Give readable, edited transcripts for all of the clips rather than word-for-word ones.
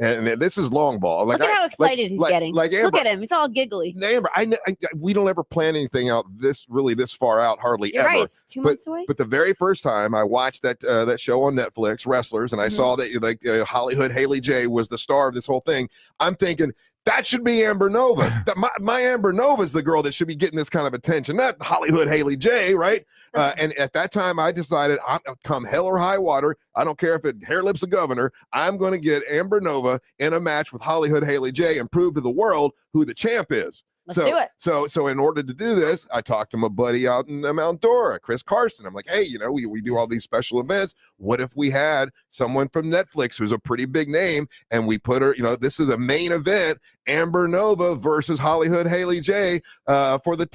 And this is long ball. Look at how excited he's getting. Like Amber, look at him. He's all giggly. Amber, we don't ever plan anything out this far out, hardly You're ever. Right. It's 2 months away. But the very first time I watched that show on Netflix, Wrestlers, and I saw that Hollyhood Haley J was the star of this whole thing, I'm thinking, that should be Amber Nova. My Amber Nova is the girl that should be getting this kind of attention, not Hollyhood Haley J, right? And at that time, I decided, I'm come hell or high water, I don't care if it hair lips a governor, I'm going to get Amber Nova in a match with Hollyhood Haley J and prove to the world who the champ is. Let's do it. So in order to do this, I talked to my buddy out in Mount Dora, Chris Carson. I'm like, hey, we do all these special events. What if we had someone from Netflix who's a pretty big name, and we put her, this is a main event, Amber Nova versus Hollyhood Haley J for the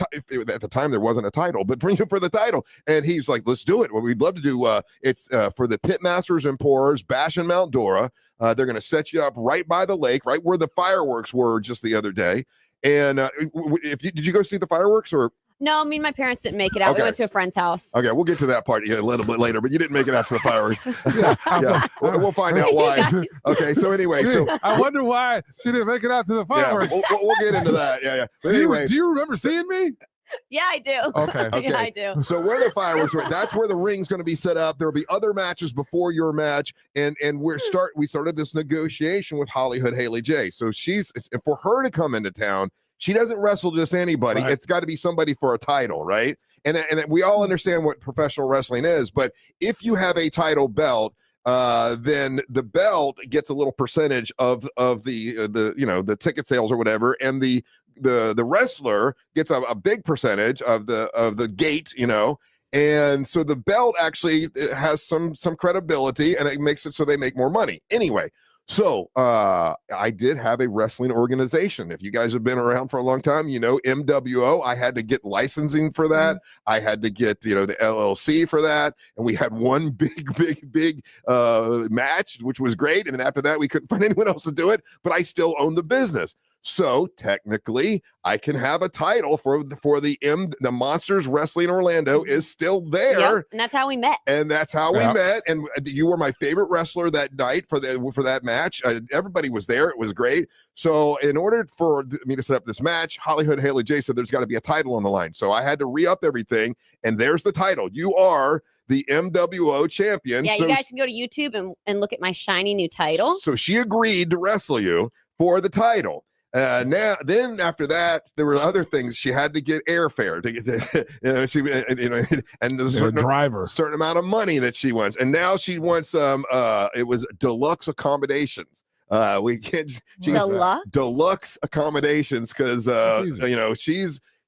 at the time there wasn't a title, but for the title. And he's like, let's do it. Well, we'd love to do it's for the Pitmasters and Pourers Bash in Mount Dora. They're going to set you up right by the lake, right where the fireworks were just the other day. And did you go see the fireworks or? No, me and my parents didn't make it out. Okay. We went to a friend's house. Okay, we'll get to that part a little bit later, but you didn't make it out to the fireworks. yeah. We'll find out why. Okay, so anyway, I wonder why she didn't make it out to the fireworks. Yeah, we'll get into that. Yeah. But anyway, do you remember seeing me? Yeah, I do. Okay. Yeah, I do. So where the fireworks were, that's where the ring's going to be set up. There'll be other matches before your match, and we started this negotiation with Hollyhood Haley J. So for her to come into town, she doesn't wrestle just anybody. Right. It's got to be somebody for a title, right? And we all understand what professional wrestling is, but if you have a title belt, then the belt gets a little percentage of the ticket sales or whatever, and the wrestler gets a big percentage of the gate, and so the belt actually has some credibility, and it makes it so they make more money anyway. So I did have a wrestling organization. If you guys have been around for a long time, MWO. I had to get licensing for that. I had to get the LLC for that, and we had one big match, which was great. And then after that, we couldn't find anyone else to do it. But I still own the business. So technically, I can have a title for the Monsters Wrestling Orlando is still there. Yep, and that's how we met. We met. And you were my favorite wrestler that night for that match. Everybody was there. It was great. So in order for me to set up this match, Hollyhood Haley J said there's got to be a title on the line. So I had to re-up everything, and there's the title. You are the MWO champion. Yeah, so you guys can go to YouTube and look at my shiny new title. So she agreed to wrestle you for the title. Then after that, there were other things. She had to get airfare to get, and there's a certain amount of money that she wants. And now she wants it was deluxe accommodations. We can't deluxe accommodations because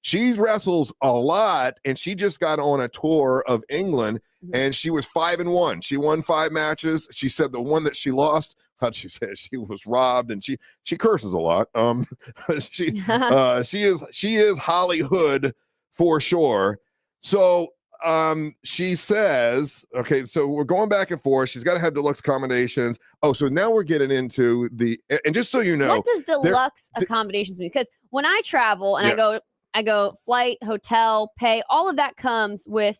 she wrestles a lot, and she just got on a tour of England, and she was 5-1. She won 5 matches. She said the one that she lost, she said she was robbed, and she curses a lot. She is Hollyhood for sure. So she says, okay, so we're going back and forth. She's got to have deluxe accommodations. Oh, so now we're getting into and just so you know, what does deluxe accommodations mean? Because when I travel and I go flight, hotel, pay, all of that comes with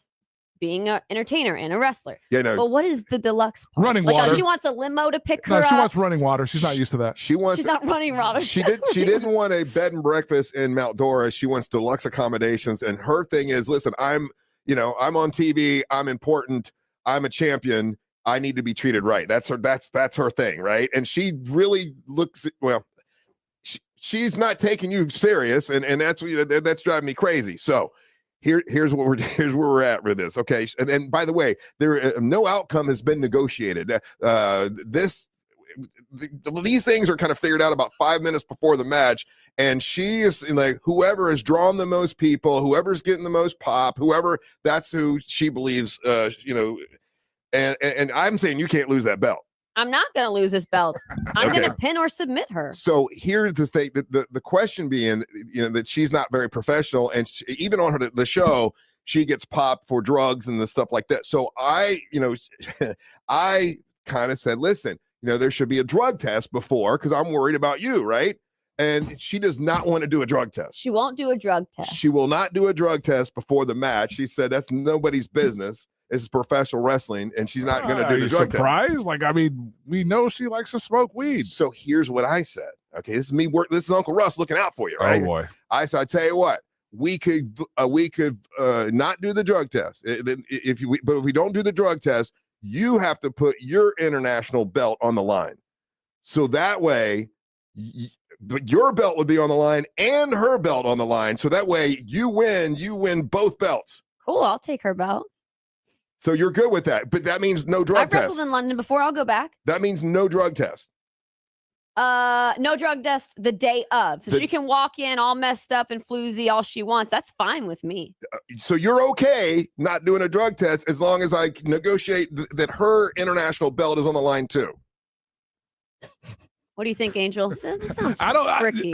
being an entertainer and a wrestler. Yeah, no. But what is the deluxe part? Running water. She wants a limo to pick her up. She wants running water. She's not used to that. She's not running water. She didn't want a bed and breakfast in Mount Dora. She wants deluxe accommodations. And her thing is, listen, I'm on TV. I'm important. I'm a champion. I need to be treated right. That's her thing, right? And she really looks she's not taking you serious, and that's driving me crazy. So here's where we're at with this. Okay, and then by the way, no outcome has been negotiated. These things are kind of figured out about 5 minutes before the match, and she is like, whoever has drawn the most people, whoever's getting the most pop, that's who she believes. And I'm saying you can't lose that belt. I'm not going to lose this belt. I'm going to pin or submit her. So here's the thing: the question being, that she's not very professional, and even on the show, she gets popped for drugs and the stuff like that. So I kind of said, listen, there should be a drug test before, because I'm worried about you, right? And she does not want to do a drug test. She won't do a drug test. She will not do a drug test before the match. She said that's nobody's business. This is professional wrestling, and she's not going to do the drug test. Surprised? Like, I mean, we know she likes to smoke weed. So here's what I said. Okay, this is me. This is Uncle Russ looking out for you, right? Oh boy. I tell you what, we could not do the drug test. But if we don't do the drug test, you have to put your international belt on the line. So that way, but your belt would be on the line and her belt on the line. So that way you win both belts. Cool, I'll take her belt. So you're good with that, but that means no drug test. I've wrestled in London before. I'll go back. That means no drug test. No drug test the day of. So she can walk in all messed up and floozy all she wants. That's fine with me. So you're okay not doing a drug test as long as I negotiate that her international belt is on the line too. What do you think, Angel? That sounds tricky.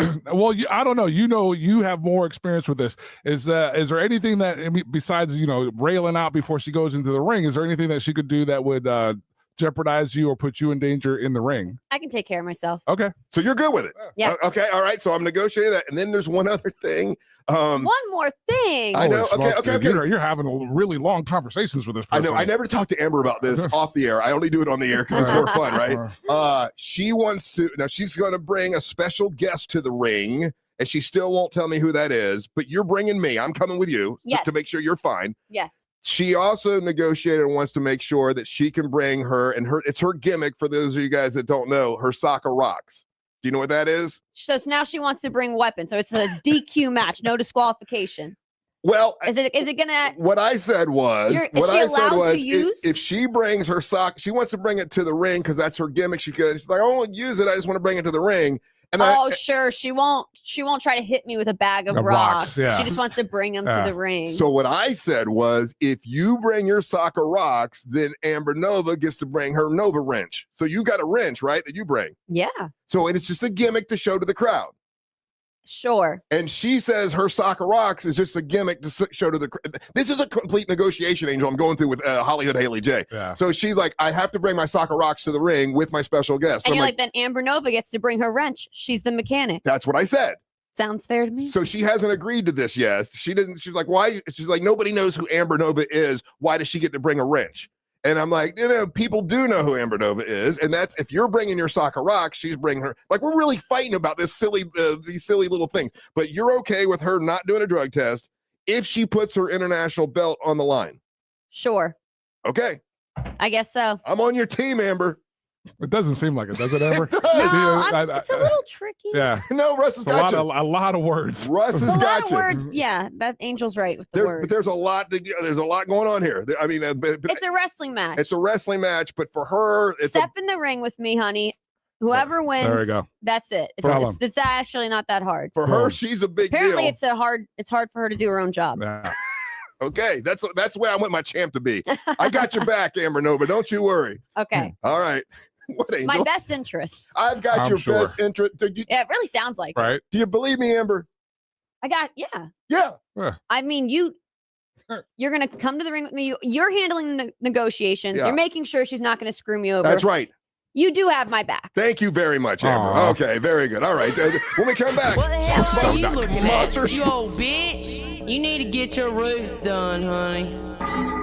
I don't know. You have more experience with this. Is there anything that, I mean, besides, railing out before she goes into the ring, is there anything that she could do that would jeopardize you or put you in danger in the ring? I can take care of myself. Okay. So you're good with it? Yeah. Okay. All right. So I'm negotiating that. And then there's one other thing. One more thing. I know. Okay. You're having really long conversations with this person. I know. I never talked to Amber about this off the air. I only do it on the air because it's more fun, right? She wants to, now she's going to bring a special guest to the ring, and she still won't tell me who that is, but you're bringing me. I'm coming with you to make sure you're fine. Yes. She also negotiated and wants to make sure that she can bring it's her gimmick, for those of you guys that don't know, her sock of rocks. Do you know what that is? So now she wants to bring weapons. So it's a DQ match, no disqualification. Well, is it gonna? What I said was, if she brings her sock, she wants to bring it to the ring because that's her gimmick. She's like, I won't use it. I just want to bring it to the ring. And sure. She won't try to hit me with a bag of rocks. Yeah. She just wants to bring them to the ring. So what I said was, if you bring your sock of rocks, then Amber Nova gets to bring her Nova wrench. So you got a wrench, right, that you bring. Yeah. So it's just a gimmick to show to the crowd. Sure. And she says her sock of rocks is just a gimmick to show to the crowd. This is a complete negotiation, Angel, I'm going through with Hollyhood Haley J. Yeah. So she's like, I have to bring my sock of rocks to the ring with my special guest. So and you're like, then Amber Nova gets to bring her wrench. She's the mechanic. That's what I said. Sounds fair to me. So she hasn't agreed to this yet. She's like, why? She's like, nobody knows who Amber Nova is. Why does she get to bring a wrench? And I'm like, people do know who Amber Nova is. And that's, if you're bringing your sock of rocks, she's bringing her. Like, we're really fighting about this these silly little things. But you're okay with her not doing a drug test if she puts her international belt on the line? Sure. Okay. I guess so. I'm on your team, Amber. It doesn't seem like it, does it, Amber? It does. No, it's a little tricky. Yeah. No, Russ has got you. A lot of words. Russ has got you. Words. Yeah, that Angel's right with the words. But there's a lot going on here. I mean, but it's a wrestling match. It's a wrestling match, but for her, step in the ring with me, honey. Whoever wins, there we go. That's it. It's actually not that hard. For her, she's a big deal. Apparently, it's hard for her to do her own job. Yeah. Okay, that's the way I want my champ to be. I got your back, Amber Nova. Don't you worry. Okay. All right. What, Angel? My best interest. I've got your best interest. Yeah, it really sounds like right. It. Do you believe me, Amber? Yeah. I mean, you're going to come to the ring with me. You're handling the negotiations. Yeah. You're making sure she's not going to screw me over. That's right. You do have my back. Thank you very much, Amber. Aww. Okay, very good. All right. When we come back. What the hell are you looking at? Yo, bitch, you need to get your roots done, honey.